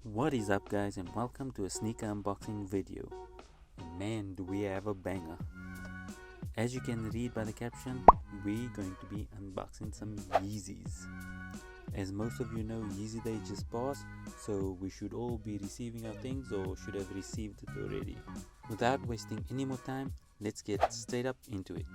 What is up, guys, and welcome to a sneaker unboxing video. And man, do we have a banger. As you can read by the caption, we're going to be unboxing some Yeezys. As most of you know, Yeezy Day just passed, so we should all be receiving our things or should have received it already. Without wasting any more time, let's get straight up into it.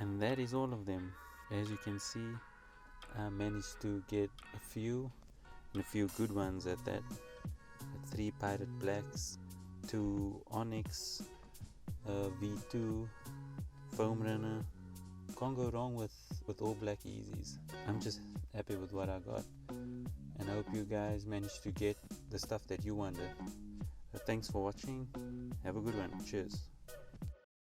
And that is all of them. As you can see, I managed to get a few, and a few good ones at that. 3 Pirate Blacks, 2 Onyx, V2, Foam Runner. Can't go wrong with all black Yeezys. I'm just happy with what I got, and I hope you guys managed to get the stuff that you wanted. Thanks for watching. Have a good one. Cheers.